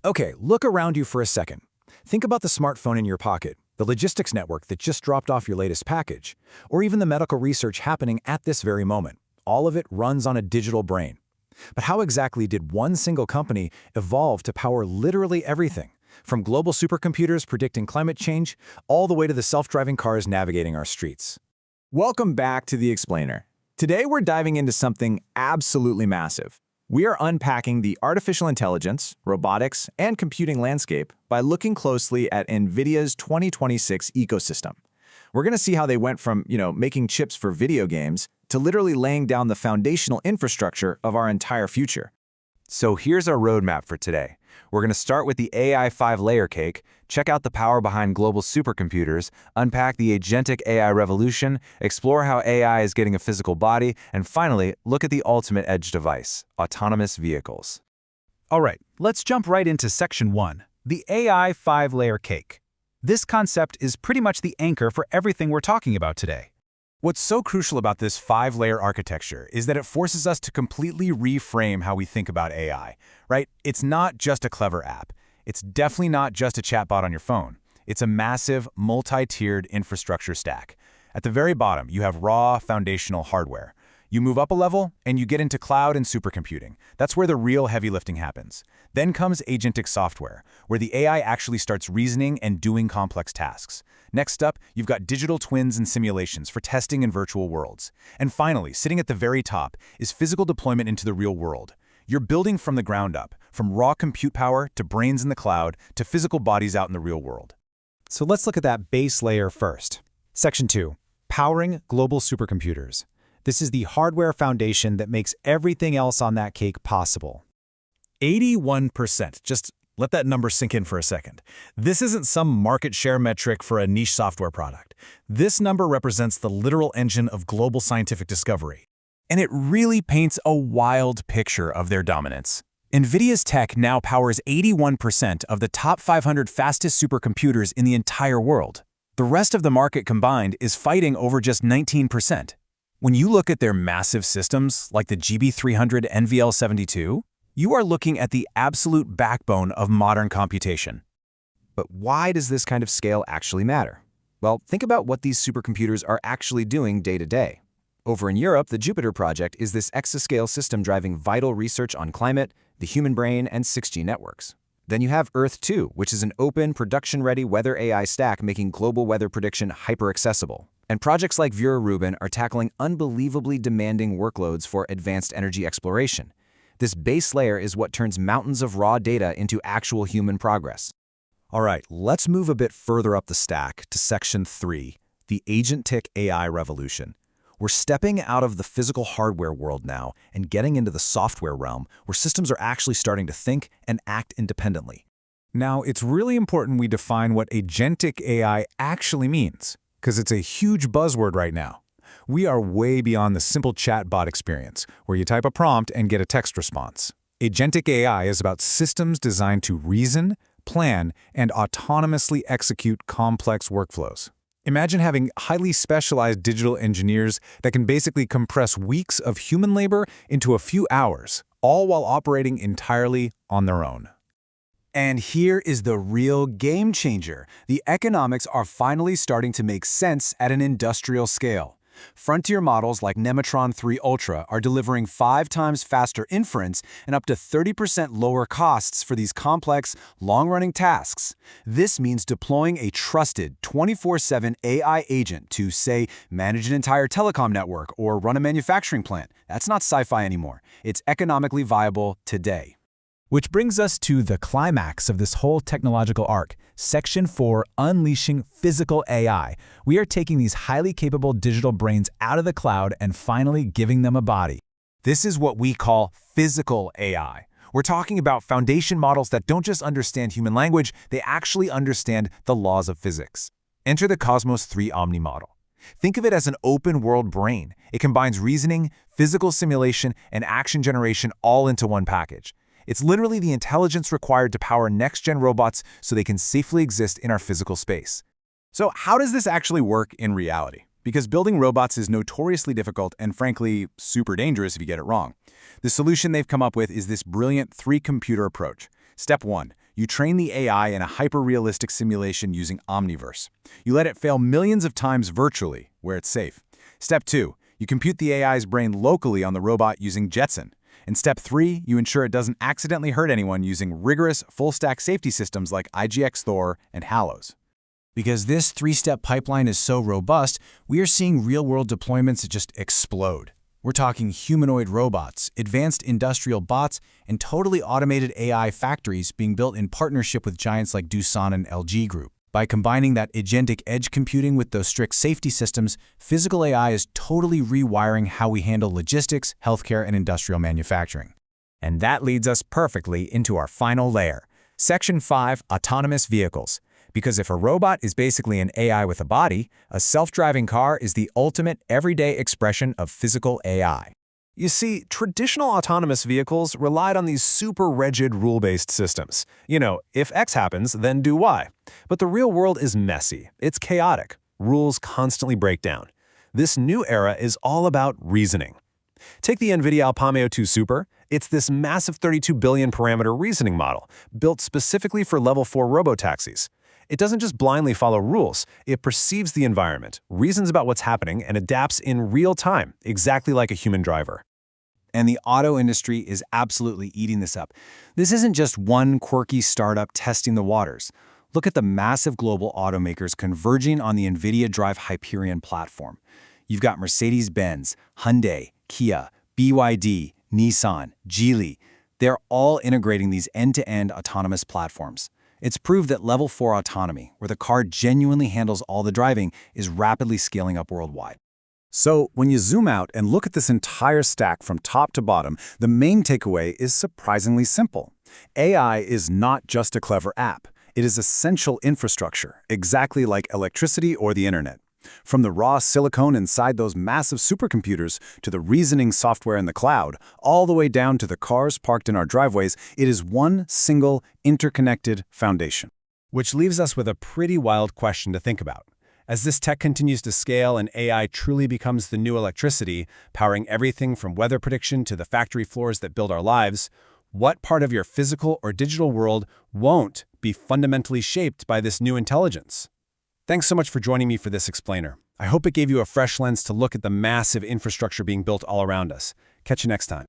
Okay, look around you for a second. Think about the smartphone in your pocket, the logistics network that just dropped off your latest package, or even the medical research happening at this very moment. All of it runs on a digital brain. But how exactly did one single company evolve to power literally everything? From global supercomputers predicting climate change, all the way to the self-driving cars navigating our streets. Welcome back to The Explainer. Today we're diving into something absolutely massive. We are unpacking the artificial intelligence, robotics, and computing landscape by looking closely at NVIDIA's 2026 ecosystem. We're going to see how they went from, making chips for video games to literally laying down the foundational infrastructure of our entire future. So here's our roadmap for today. We're going to start with the AI 5-layer cake, check out the power behind global supercomputers, unpack the agentic AI revolution, explore how AI is getting a physical body, and finally, look at the ultimate edge device, autonomous vehicles. All right, let's jump right into Section 1, the AI 5-layer cake. This concept is pretty much the anchor for everything we're talking about today. What's so crucial about this 5-layer architecture is that it forces us to completely reframe how we think about AI, right? It's not just a clever app. It's definitely not just a chatbot on your phone. It's a massive, multi-tiered infrastructure stack. At the very bottom, you have raw, foundational hardware. You move up a level, and you get into cloud and supercomputing. That's where the real heavy lifting happens. Then comes agentic software, where the AI actually starts reasoning and doing complex tasks. Next up, you've got digital twins and simulations for testing in virtual worlds. And finally, sitting at the very top, is physical deployment into the real world. You're building from the ground up, from raw compute power to brains in the cloud to physical bodies out in the real world. So let's look at that base layer first. Section 2, powering global supercomputers. This is the hardware foundation that makes everything else on that cake possible. 81%. Just let that number sink in for a second. This isn't some market share metric for a niche software product. This number represents the literal engine of global scientific discovery. And it really paints a wild picture of their dominance. NVIDIA's tech now powers 81% of the top 500 fastest supercomputers in the entire world. The rest of the market combined is fighting over just 19%. When you look at their massive systems, like the GB300 NVL72, you are looking at the absolute backbone of modern computation. But why does this kind of scale actually matter? Well, think about what these supercomputers are actually doing day to day. Over in Europe, the Jupiter project is this exascale system driving vital research on climate, the human brain, and 6G networks. Then you have Earth 2, which is an open, production-ready weather AI stack making global weather prediction hyper-accessible. And projects like Vera Rubin are tackling unbelievably demanding workloads for advanced energy exploration. This base layer is what turns mountains of raw data into actual human progress. All right, let's move a bit further up the stack to Section 3, the agentic AI revolution. We're stepping out of the physical hardware world now and getting into the software realm where systems are actually starting to think and act independently. Now, it's really important we define what agentic AI actually means, because it's a huge buzzword right now. We are way beyond the simple chatbot experience, where you type a prompt and get a text response. Agentic AI is about systems designed to reason, plan, and autonomously execute complex workflows. Imagine having highly specialized digital engineers that can basically compress weeks of human labor into a few hours, all while operating entirely on their own. And here is the real game changer. The economics are finally starting to make sense at an industrial scale. Frontier models like Nematron 3 Ultra are delivering 5 times faster inference and up to 30% lower costs for these complex, long-running tasks. This means deploying a trusted 24/7 AI agent to, say, manage an entire telecom network or run a manufacturing plant. That's not sci-fi anymore. It's economically viable today. Which brings us to the climax of this whole technological arc, Section 4, Unleashing Physical AI. We are taking these highly capable digital brains out of the cloud and finally giving them a body. This is what we call physical AI. We're talking about foundation models that don't just understand human language, they actually understand the laws of physics. Enter the Cosmos 3 Omni model. Think of it as an open-world brain. It combines reasoning, physical simulation, and action generation all into one package. It's literally the intelligence required to power next-gen robots so they can safely exist in our physical space. So how does this actually work in reality? Because building robots is notoriously difficult and frankly super dangerous if you get it wrong. The solution they've come up with is this brilliant 3-computer approach. Step 1. You train the AI in a hyper-realistic simulation using Omniverse. You let it fail millions of times virtually, where it's safe. Step 2. You compute the AI's brain locally on the robot using Jetson. In Step 3, you ensure it doesn't accidentally hurt anyone using rigorous, full-stack safety systems like IGX Thor and Halos. Because this three-step pipeline is so robust, we are seeing real-world deployments just explode. We're talking humanoid robots, advanced industrial bots, and totally automated AI factories being built in partnership with giants like Doosan and LG Group. By combining that agentic edge computing with those strict safety systems, physical AI is totally rewiring how we handle logistics, healthcare, and industrial manufacturing. And that leads us perfectly into our final layer, Section 5, Autonomous Vehicles. Because if a robot is basically an AI with a body, a self-driving car is the ultimate everyday expression of physical AI. You see, traditional autonomous vehicles relied on these super rigid rule-based systems. If X happens, then do Y. But the real world is messy. It's chaotic. Rules constantly break down. This new era is all about reasoning. Take the NVIDIA Alpameo 2 Super. It's this massive 32 billion parameter reasoning model, built specifically for Level 4 robotaxis. It doesn't just blindly follow rules, it perceives the environment, reasons about what's happening, and adapts in real time, exactly like a human driver. And the auto industry is absolutely eating this up. This isn't just one quirky startup testing the waters. Look at the massive global automakers converging on the NVIDIA Drive Hyperion platform. You've got Mercedes-Benz, Hyundai, Kia, BYD, Nissan, Geely. They're all integrating these end-to-end autonomous platforms. It's proved that Level 4 autonomy, where the car genuinely handles all the driving, is rapidly scaling up worldwide. So, when you zoom out and look at this entire stack from top to bottom, the main takeaway is surprisingly simple. AI is not just a clever app. It is essential infrastructure, exactly like electricity or the internet. From the raw silicon inside those massive supercomputers to the reasoning software in the cloud, all the way down to the cars parked in our driveways, it is one single, interconnected foundation. Which leaves us with a pretty wild question to think about. As this tech continues to scale and AI truly becomes the new electricity, powering everything from weather prediction to the factory floors that build our lives, what part of your physical or digital world won't be fundamentally shaped by this new intelligence? Thanks so much for joining me for this explainer. I hope it gave you a fresh lens to look at the massive infrastructure being built all around us. Catch you next time.